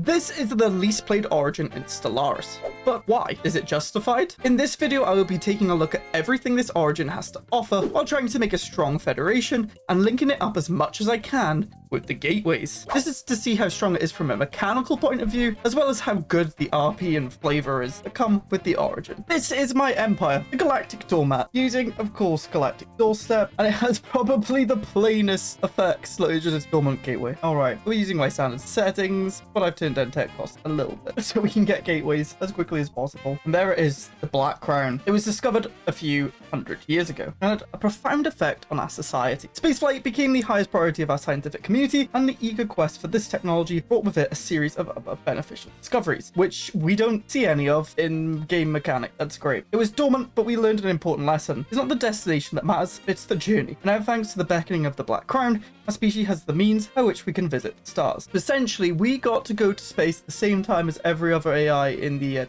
This is the least played origin in Stellaris. But why? Is it justified? In this video, I will be taking a look at everything this origin has to offer while trying to make a strong federation and linking it up as much as I can with the gateways. This is to see how strong it is from a mechanical point of view, as well as how good the RP and flavor is that come with the origin. This is my empire, the Galactic doormat, using, of course, Galactic Doorstep, and it has probably the plainest effects, like just its dormant gateway. All right, we're using my standard settings, but I've turned down tech cost a little bit so we can get gateways as quickly as possible. And there it is, the Black Crown. It was discovered a few hundred years ago and had a profound effect on our society. Spaceflight became the highest priority of our scientific community, and the eager quest for this technology brought with it a series of other beneficial discoveries, which we don't see any of in game mechanic. That's great. It was dormant, but we learned an important lesson. It's not the destination that matters, it's the journey. And now, thanks to the beckoning of the Black Crown, our species has the means by which we can visit the stars. Essentially, we got to go to space at the same time as every other AI in the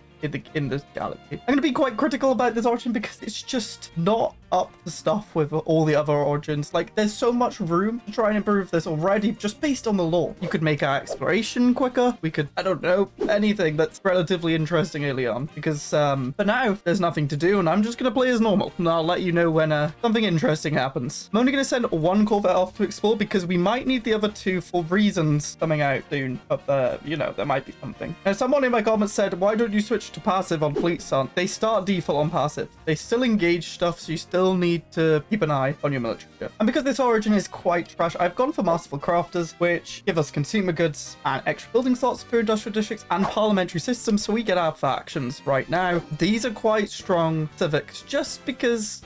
galaxy. I'm going to be quite critical about this origin because it's just not up to stuff with all the other origins. Like, there's so much room to try and improve this already just based on the lore. You could make our exploration quicker. We could, I don't know, anything that's relatively interesting early on, because for now there's nothing to do and I'm just going to play as normal, and I'll let you know when something interesting happens. I'm only going to send one corvette off to explore because we might need the other two for reasons coming out soon, but you know, there might be something. Now, someone in my comments said, why don't you switch to passive on fleet son? They start default on passive. They still engage stuff, so you still need to keep an eye on your military ship. And because this origin is quite trash, I've gone for masterful crafters, which give us consumer goods and extra building slots for industrial districts and parliamentary systems, so we get our factions right now. These are quite strong civics just because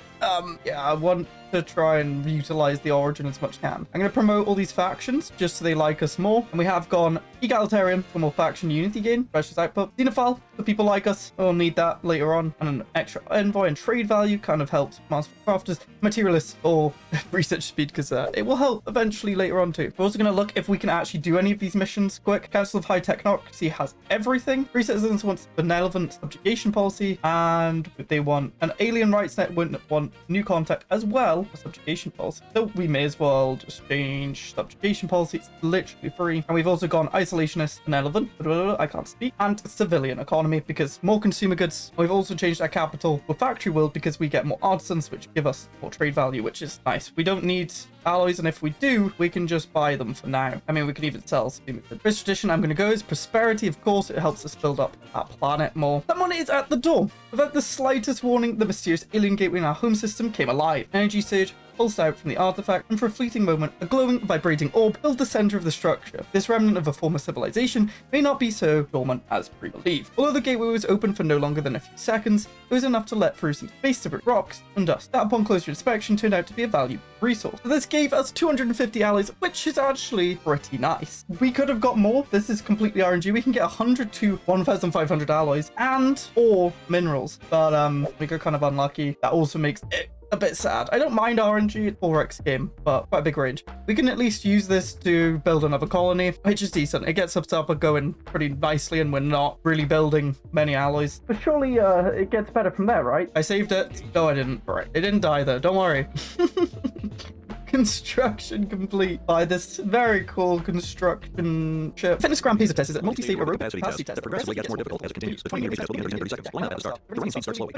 yeah, I want to try and utilize the origin as much as I can. I'm going to promote all these factions just so they like us more. And we have gone egalitarian for more faction unity gain, precious output. Xenophile for people like us. We'll need that later on. And an extra envoy and trade value kind of helps masterful crafters. Materialist or research speed, because it will help eventually later on too. We're also going to look if we can actually do any of these missions quick. Council of High Technocracy has everything. Free Citizens wants benevolent subjugation policy, and they want an alien rights net, want new contact as well for subjugation policy. So we may as well just change subjugation policy. It's literally free. And we've also gone isolationist, benevolent, I can't speak, and civilian economy because more consumer goods. We've also changed our capital for factory world because we get more artisans, which give us more trade value, which is nice. We don't need alloys, and if we do, we can just buy them for now. I mean, we can even sell some. The first tradition I'm going to go is prosperity. Of course, it helps us build up our planet more. Someone is at the door. Without the slightest warning, the mysterious alien gateway in our home system came alive. Energy surge pulsed out from the artifact, and for a fleeting moment, a glowing, vibrating orb filled the center of the structure. This remnant of a former civilization may not be so dormant as pre-believed. Although the gateway was open for no longer than a few seconds, it was enough to let through some space-debris, rocks, and dust. That, upon closer inspection, turned out to be a valuable resource. So this gave us 250 alloys, which is actually pretty nice. We could have got more. This is completely RNG. We can get 100 to 1,500 alloys and or minerals, but we got kind of unlucky. That also makes it a bit sad. I don't mind RNG, it's 4x game, but quite a big range. We can at least use this to build another colony, which is decent. It gets us up and going pretty nicely, and we're not really building many alloys. But surely it gets better from there, right? I saved it. No, I didn't. Right. It didn't die though. Don't worry. Construction complete by this very cool construction ship. Fitness Grand Pizza test is a multi-state aerobic capacity test that progressively gets more difficult as it continues. The 20 meters will be under 30 seconds. One at the start. The running speed starts slowly.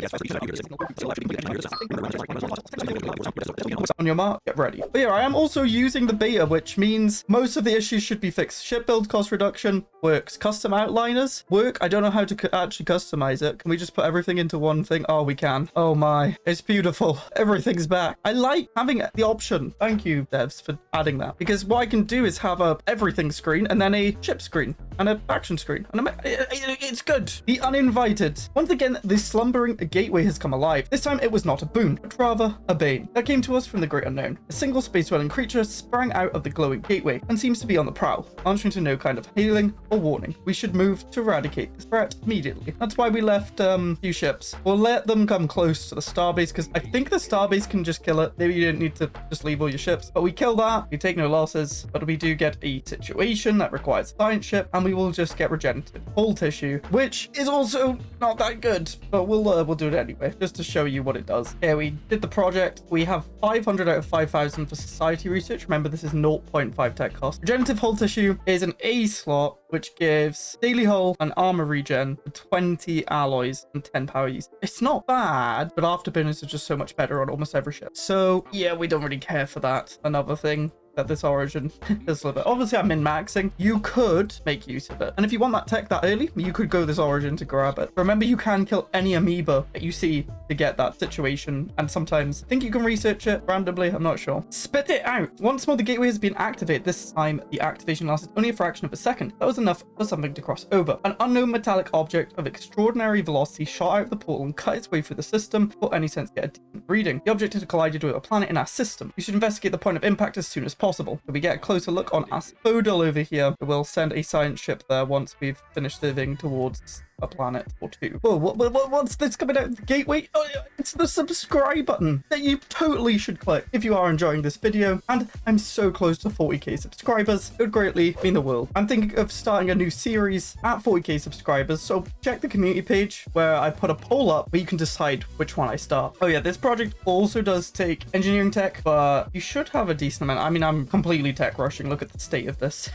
On your mark, get ready. But yeah, I am also using the beta, which means most of the issues should be fixed. Ship build cost reduction works. Custom outliners work. I don't know how to actually customize it. Can we just put everything into one thing? Oh, we can. Oh my, it's beautiful. Everything's back. I like having the option. Thank you, devs, for adding that. Because what I can do is have a everything screen and then a ship screen and a action screen. And it's good. The uninvited. Once again, the slumbering gateway has come alive. This time it was not a boon, but rather a bane. That came to us from the great unknown. A single space-dwelling creature sprang out of the glowing gateway and seems to be on the prowl, answering to no kind of hailing or warning. We should move to eradicate this threat immediately. That's why we left a few ships. We'll let them come close to the starbase because I think the starbase can just kill it. Maybe you didn't need to just leave all your ships, but we kill that. We take no losses, but we do get a situation that requires a science ship, and we will just get regenerative hull tissue, which is also not that good, but we'll do it anyway, just to show you what it does. Here, we did the project. We have 500 out of 5,000 for society research. Remember, this is 0.5 tech cost. Regenerative hull tissue is an A slot, which gives daily hull and armor regen for 20 alloys and 10 power use. It's not bad, but afterburners are just so much better on almost every ship. So yeah, we don't really care for that. Another thing that this origin is a little bit. Obviously, I'm min-maxing. You could make use of it. And if you want that tech that early, you could go this origin to grab it. Remember, you can kill any amoeba that you see to get that situation. And sometimes I think you can research it randomly. I'm not sure. Spit it out. Once more, the gateway has been activated. This time, the activation lasted only a fraction of a second. That was enough for something to cross over. An unknown metallic object of extraordinary velocity shot out of the portal and cut its way through the system for any sense to get a decent reading. The object had collided with a planet in our system. We should investigate the point of impact as soon as possible. If we get a closer look on Asphodel over here, we'll send a science ship there once we've finished moving towards a planet or two. Whoa, what's this coming out of the gateway? Oh, it's the subscribe button that you totally should click if you are enjoying this video. And I'm so close to 40k subscribers. It would greatly mean the world. I'm thinking of starting a new series at 40k subscribers, so check the community page where I put a poll up where you can decide which one I start. Oh yeah, this project also does take engineering tech, but you should have a decent amount. I mean, I'm completely tech rushing. Look at the state of this.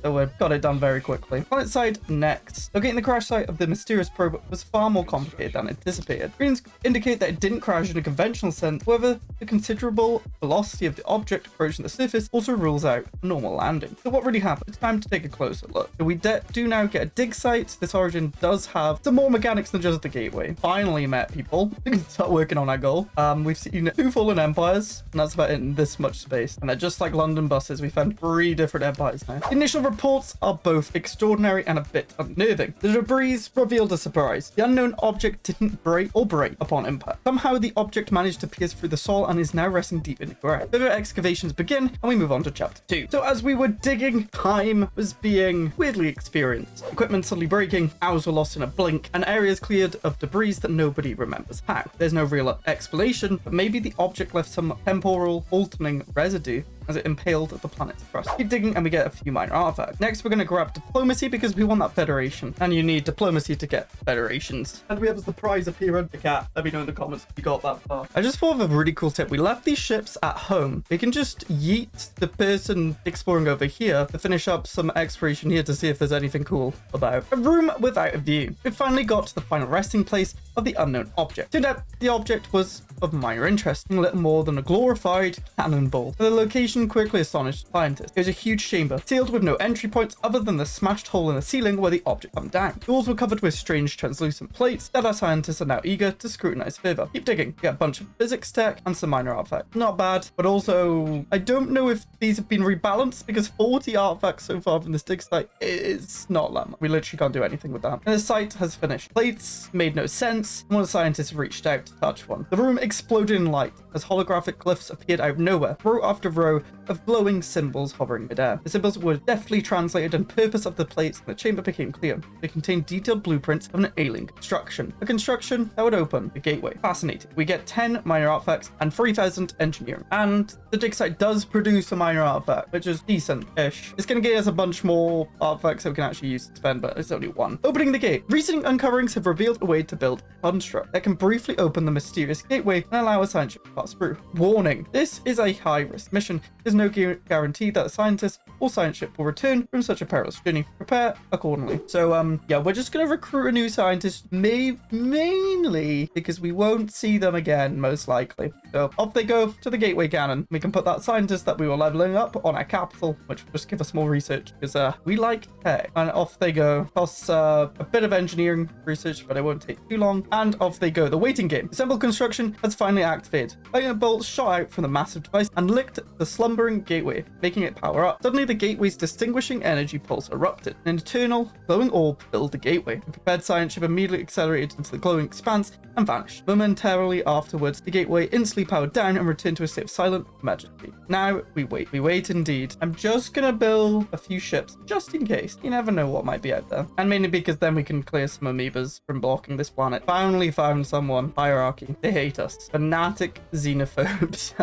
So we've got it done very quickly. Planet side next. Locating the crash site of the mysterious probe was far more complicated than anticipated. Readings indicate that it didn't crash in a conventional sense. However, the considerable velocity of the object approaching the surface also rules out a normal landing. So what really happened? It's time to take a closer look. So we do now get a dig site. This origin does have some more mechanics than just the gateway. Finally met people. We can start working on our goal. We've seen 2 fallen empires, and that's about it in this much space. And they're just like London buses. We found 3 different empires now. The initial reports are both extraordinary and a bit unnerving. The debris revealed a surprise. The unknown object didn't break upon impact. Somehow the object managed to pierce through the soil and is now resting deep in the ground. Further excavations begin, and we move on to chapter 2. So as we were digging, time was being weirdly experienced. Equipment suddenly breaking, hours were lost in a blink, and areas cleared of debris that nobody remembers how. There's no real explanation, but maybe the object left some temporal alternating residue as it impaled the planet's crust. Keep digging and we get a few minor artifacts. Next, we're going to grab diplomacy because we want that federation, and you need diplomacy to get federations. And we have a surprise appearance. The cat. Let me know in the comments if you got that far. I just thought of a really cool tip. We left these ships at home. We can just yeet the person exploring over here to finish up some exploration here to see if there's anything cool about. A room without a view. We finally got to the final resting place of the unknown object. Turned out the object was of minor interest, little more than a glorified cannonball. The location quickly astonished scientists. It was a huge chamber, sealed with no entry points other than the smashed hole in the ceiling where the object came down. The walls were covered with strange translucent plates that our scientists are now eager to scrutinize further. Keep digging. Get a bunch of physics tech and some minor artifacts. Not bad, but also I don't know if these have been rebalanced because 40 artifacts so far from this dig site is not that much. We literally can't do anything with that. And the site has finished. Plates made no sense. One of the scientists reached out to touch one. The room exploded in light as holographic glyphs appeared out of nowhere, row after row of glowing symbols hovering midair. The symbols were deftly translated and purpose of the plates in the chamber became clear. They contained detailed blueprints of an alien construction. A construction that would open the gateway. Fascinating. We get 10 minor artifacts and 3,000 engineering. And the dig site does produce a minor artifact, which is decent-ish. It's going to get us a bunch more artifacts that we can actually use to spend, but it's only one. Opening the gate. Recent uncoverings have revealed a way to build a construct that can briefly open the mysterious gateway and allow a science ship to pass through. Warning. This is a high-risk mission. There's no guarantee that a scientist or science ship will return from such a perilous journey. Prepare accordingly. So, yeah, we're just going to recruit a new scientist, mainly because we won't see them again, most likely. So off they go to the gateway cannon. We can put that scientist that we were leveling up on our capital, which will just give us more research because we like tech. And off they go. Costs a bit of engineering research, but it won't take too long. And off they go. The waiting game. Assembled construction has finally activated. Lightning bolts shot out from the massive device and licked the slumbering gateway, making it power up. Suddenly, the gateway's distinguishing energy pulse erupted. An eternal glowing orb filled the gateway. The prepared science ship immediately accelerated into the glowing expanse and vanished. Momentarily afterwards, the gateway instantly powered down and returned to a state of silent emergency. Now we wait. We wait indeed. I'm just gonna build a few ships just in case. You never know what might be out there. And mainly because then we can clear some amoebas from blocking this planet. Finally found someone. Hierarchy. They hate us. Fanatic xenophobes.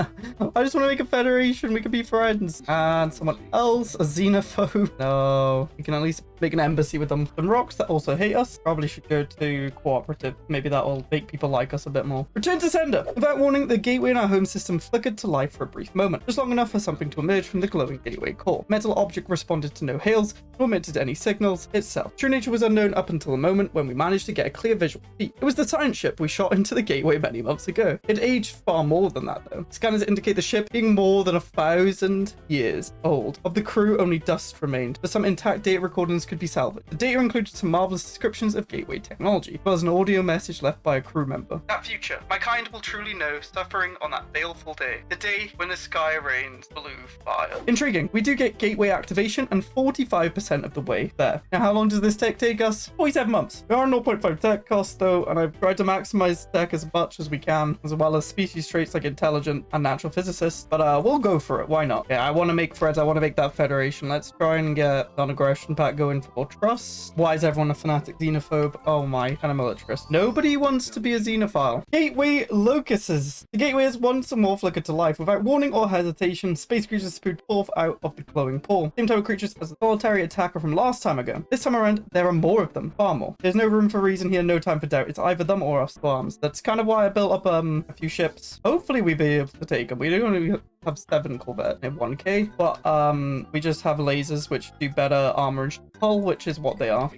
I just want to make a federation. We can be friends. And someone else, a xenophobe. No, we can at least make an embassy with them. Some rocks that also hate us. Probably should go to cooperative. Maybe that will make people like us a bit more. Return to sender. Without warning, the gateway in our home system flickered to life for a brief moment, just long enough for something to emerge from the glowing gateway core. Metal object responded to no hails, nor emitted any signals itself. True nature was unknown up until the moment when we managed to get a clear visual feed. It was the science ship we shot into the gateway many months ago. It aged far more than that though. Scanners indicate the ship being more than 1,000 years old. Of the crew, only dust remained, but some intact data recordings could be salvaged. The data included some marvelous descriptions of gateway technology, as well as an audio message left by a crew member. That future, my kind will truly know, suffering on that baleful day. The day when the sky rains blue fire. Intriguing. We do get gateway activation and 45% of the way there. Now, how long does this tech take us? 47 months. We are 0.5 tech cost though, and I've tried to maximize tech as much as we can, as well as species traits like intelligent and natural physicists, but we'll go for it. Why not? Yeah, I want to make friends. I want to make that federation. Let's try and get non-aggression pack going for more trust. Why is everyone a fanatic xenophobe? Oh my, kind of militarist. Nobody wants to be a xenophile. Gateway locusts. The gateway has once more flickered to life. Without warning or hesitation, space creatures spewed forth out of the glowing pool. Same type of creatures as the solitary attacker from last time ago. This time around, there are more of them. Far more. There's no room for reason here, no time for doubt. It's either them or us farms. That's kind of why I built up a few ships. Hopefully we'll be able to take them. We do only have 7 corvettes in 1k, but we just have lasers which do better armor and hull, which is what they are.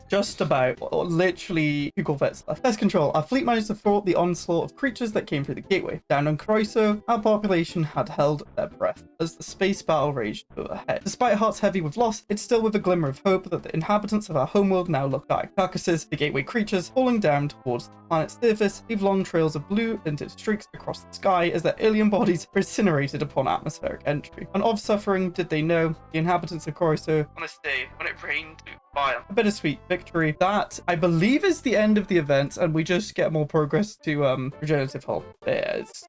Just about, or literally 2 corvettes left. Pest control. Our fleet managed to thwart the onslaught of creatures that came through the gateway. Down on Croiso, our population had held their breath as the space battle raged overhead. Despite hearts heavy with loss, it's still with a glimmer of hope that the inhabitants of our homeworld now look back. Carcasses, the gateway creatures, falling down towards the planet's surface, leave long trails of blue tinted streaks across the sky as their alien bodies were incinerated upon atmospheric entry. And of suffering did they know, the inhabitants of Croiso, on this day when it rained fire. A bittersweet victory. That, I believe, is the end of the event, and we just get more progress to regenerative hull.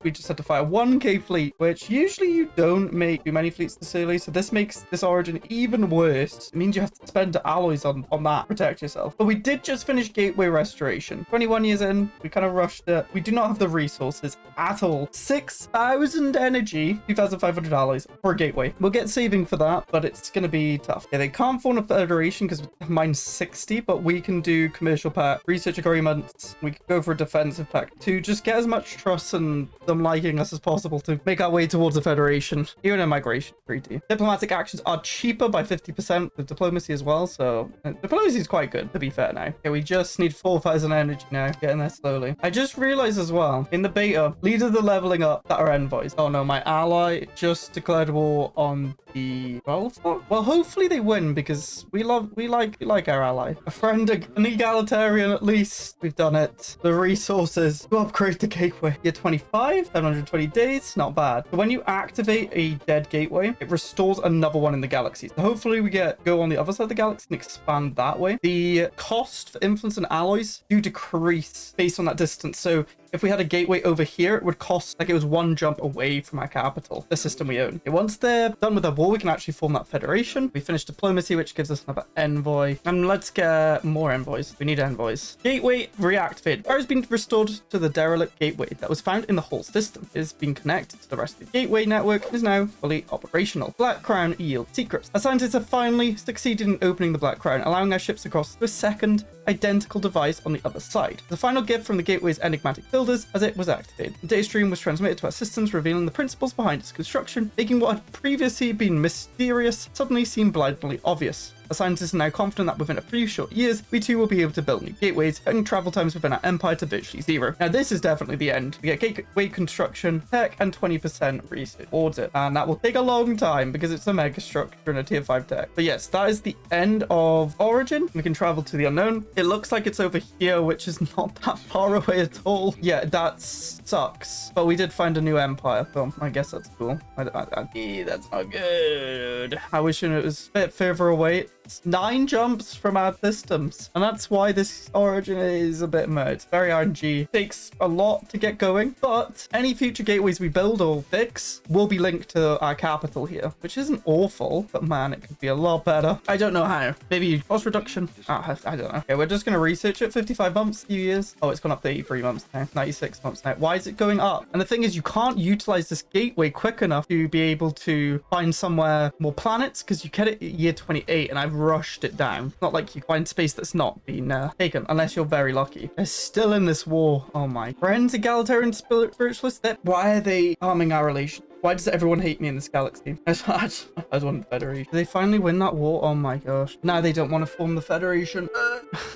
We just had to fire 1k fleet, which usually you don't make too many fleets this early, so this makes this origin even worse. It means you have to spend alloys on that to protect yourself. But we did just finish gateway restoration. 21 years in, we kind of rushed it. We do not have the resources at all. 6,000 energy, 2,500 alloys for a gateway. We'll get saving for that, but it's going to be tough. Yeah, they can't form a federation because mine's 60, but we can do commercial pack, research agreements. We can go for a defensive pack to just get as much trust and them liking us as possible to make our way towards a federation, even a migration treaty. Diplomatic actions are cheaper by 50% with diplomacy as well, so diplomacy is quite good, to be fair now. Okay, we just need 4,000 energy now, getting there slowly. I just realized as well, in the beta, leaders are leveling up that are envoys. Oh no, my ally just declared war on the well, hopefully they win because we like our ally. A friend, an egalitarian at least. We've done it. The resources to upgrade the gateway. Year 25, 720 days, not bad. But when you activate a dead gateway, it restores another one in the galaxy. So hopefully we go on the other side of the galaxy and expand that way. The cost for influence and alloys do decrease based on that distance. So if we had a gateway over here, it would cost like it was 1 jump away from our capital, the system we own. Okay, once they're done with their war, we can actually form that federation. We finished diplomacy, which gives us another envoy. And let's get more envoys. We need envoys. Gateway reactivated. Power has been restored to the derelict gateway that was found in the whole system. It has been connected to the rest of the gateway network and is now fully operational. Black Crown yield secrets. Our scientists have finally succeeded in opening the Black Crown, allowing our ships across to a second identical device on the other side. The final gift from the gateway's enigmatic builders as it was activated. The data stream was transmitted to our systems, revealing the principles behind its construction, making what had previously been mysterious suddenly seem blindingly obvious. The scientists are now confident that within a few short years, we too will be able to build new gateways, cutting travel times within our empire to virtually 0. Now, this is definitely the end. We get gateway construction, tech, and 20% research towards it. And that will take a long time because it's a mega structure and a tier 5 tech. But yes, that is the end of Origin. We can travel to the unknown. It looks like it's over here, which is not that far away at all. Yeah, that sucks. But we did find a new empire, so I guess that's cool. That's not good. I wish it was a bit further away. It's 9 jumps from our systems. And that's why this origin is a bit meh. It's very RNG. Takes a lot to get going, but any future gateways we build or fix will be linked to our capital here, which isn't awful, but man, it could be a lot better. I don't know how. Maybe cost reduction. I don't know. Okay, we're just going to research it. 55 months, few years. Oh, it's gone up to 83 months now. 96 months now. Why is it going up? And the thing is, you can't utilize this gateway quick enough to be able to find somewhere more planets, because you get it at year 28 and I've rushed it down. It's not like you find space that's not been taken, unless you're very lucky. They're still in this war. Oh my. Friends, egalitarian spiritualists, why are they harming our relation? Why does everyone hate me in this galaxy? I just want the Federation. Did they finally win that war? Oh my gosh. Now they don't want to form the Federation.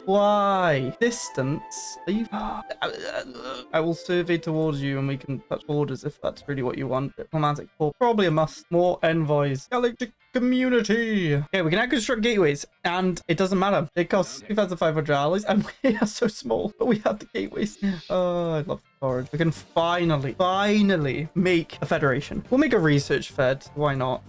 Why? Distance? Are you... I will survey towards you and we can touch borders if that's really what you want. Diplomatic corps. Probably a must. More envoys. Galactic community. Okay, we can now construct gateways and it doesn't matter. It costs 2,500 alloys and we are so small, but we have the gateways. Oh, I love storage. We can finally make a Federation. We'll make a research fed. Why not?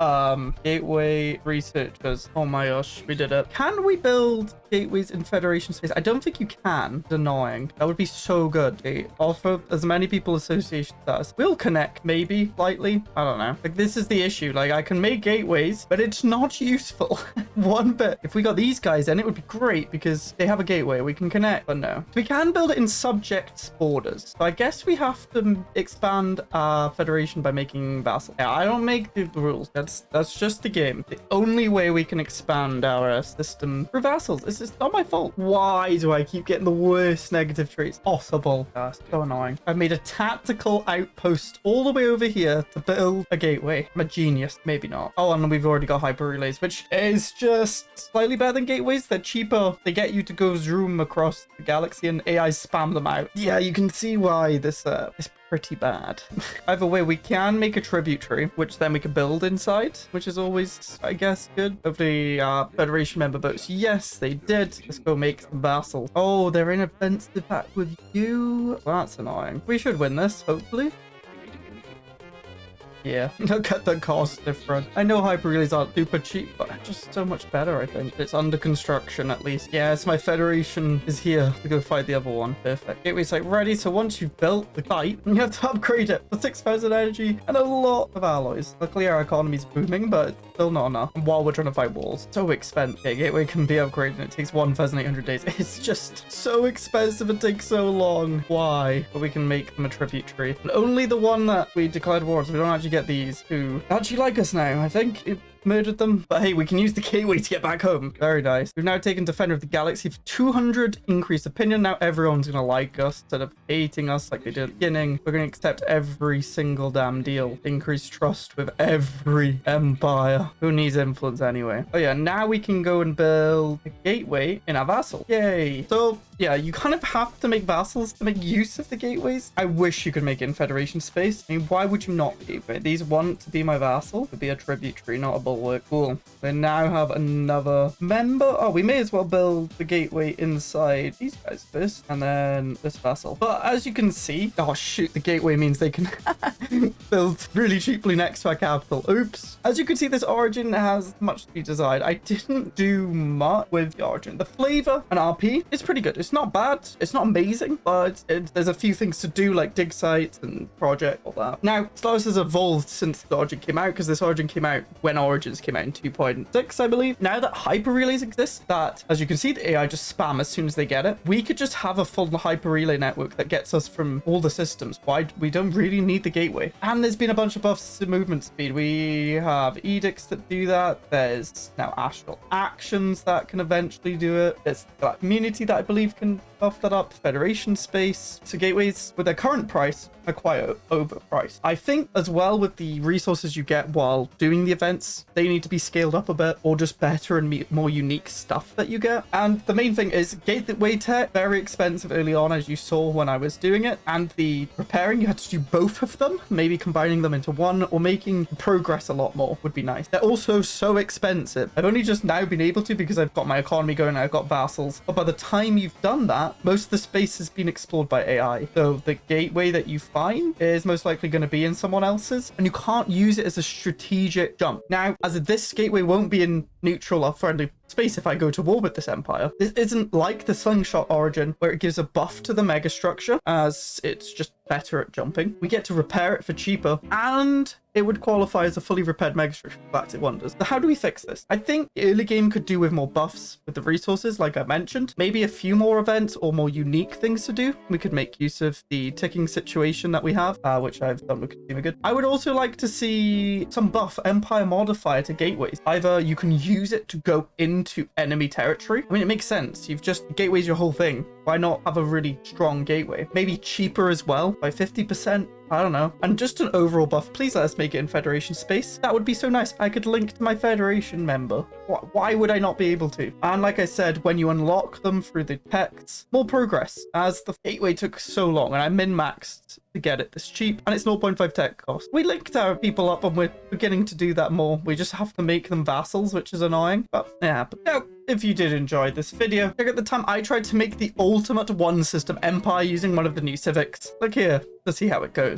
Gateway research, because oh my gosh, we did it. Can we build gateways in Federation space? I don't think you can. It's annoying. That would be so good. Okay, offer as many people association status. We'll connect maybe slightly. I don't know. Like, this is the issue. Like, I can make gateways, but it's not useful one bit. If we got these guys, then it would be great because they have a gateway. We can connect, but no. We can build it in subject borders. So I guess we have to expand our Federation by making vassal. Yeah, I don't make the rules. That's just the game. The only way we can expand our system for vassals. It's not my fault. Why do I keep getting the worst negative traits possible? That's so annoying. I've made a tactical outpost all the way over here to build a gateway. I'm a genius. Maybe not. Oh, and we've already got hyper relays, which is just slightly better than gateways. They're cheaper. They get you to go zoom across the galaxy and AI spam them out. Yeah, you can see why this is pretty bad. Either way, we can make a tributary, which then we can build inside, which is always, I guess, good. Hopefully, Federation member votes. Yes, they did. Let's go make some vassals. Oh, they're in a offensive pact with you. Well, that's annoying. We should win this, hopefully. Yeah, look at the cost difference. I know hyper relays aren't super cheap, but just so much better, I think. It's under construction, at least. Yes, my Federation is here to go fight the other one. Perfect. Gateway site ready. So once you've built the site, you have to upgrade it for 6,000 energy and a lot of alloys. Luckily, our economy's booming, but it's still not enough. And while we're trying to fight walls, so expensive. Okay, Gateway can be upgraded and it takes 1,800 days. It's just so expensive and takes so long. Why? But we can make them a tributary. And only the one that we declared war on, so we don't actually get these who actually like us now. I think it murdered them, but hey, we can use the gateway to get back home. Very nice. We've now taken Defender of the Galaxy for 200 increased opinion. Now everyone's gonna like us instead of hating us like they did at the beginning. We're gonna accept every single damn deal. Increase trust with every empire. Who needs influence anyway? Oh yeah, now we can go and build a gateway in our vassal. Yay. So yeah, you kind of have to make vassals to make use of the gateways. I wish you could make it in Federation space. I mean, why would you not be? But these want to be my vassal, to be a tributary, not a bulwark. Cool. We now have another member. Oh, we may as well build the gateway inside these guys first, and then this vassal. But as you can see, oh shoot, the gateway means they can build really cheaply next to our capital. Oops. As you can see, this origin has much to be desired. I didn't do much with the origin. The flavor and RP is pretty good. It's not bad. It's not amazing, but there's a few things to do, like dig sites and project, all that. Now, Stellaris has evolved since the origin came out, because this origin came out when Origins came out in 2.6, I believe. Now that hyper relays exist, that, as you can see, the AI just spam as soon as they get it, we could just have a full hyper relay network that gets us from all the systems. Why? We don't really need the gateway. And there's been a bunch of buffs to movement speed. We have edicts that do that. There's now astral actions that can eventually do it. There's the community that I believe can buff that up. Federation space. So gateways with their current price are quite overpriced. I think as well, with the resources you get while doing the events, they need to be scaled up a bit, or just better and more unique stuff that you get. And the main thing is gateway tech, very expensive early on, as you saw when I was doing it. And the repairing, you had to do both of them, maybe combining them into one, or making progress a lot more would be nice. They're also so expensive. I've only just now been able to because I've got my economy going, I've got vassals. But by the time you've done that, most of the space has been explored by AI. So the gateway that you find is most likely going to be in someone else's, and you can't use it as a strategic jump. Now, as this gateway won't be in neutral or friendly space if I go to war with this empire. This isn't like the slingshot origin where it gives a buff to the megastructure as it's just better at jumping. We get to repair it for cheaper, and it would qualify as a fully repaired megastructure for Galactic Wonders. So how do we fix this? I think the early game could do with more buffs with the resources, like I mentioned. Maybe a few more events or more unique things to do. We could make use of the ticking situation that we have, which I've done with Consumer Good. I would also like to see some buff Empire modifier to gateways. Either you can use it to go into enemy territory. I mean, it makes sense. You've just gateways your whole thing. Why not have a really strong gateway? Maybe cheaper as well by 50%. I don't know. And just an overall buff. Please let us make it in Federation space. That would be so nice. I could link to my Federation member. Why would I not be able to? And like I said, when you unlock them through the texts, more progress, as the gateway took so long and I min-maxed to get it this cheap, and it's 0.5 tech cost. We linked our people up and we're beginning to do that more. We just have to make them vassals, which is annoying, but yeah. But now, if you did enjoy this video, check out the time I tried to make the ultimate one system empire using one of the new civics. Click here to see how it goes.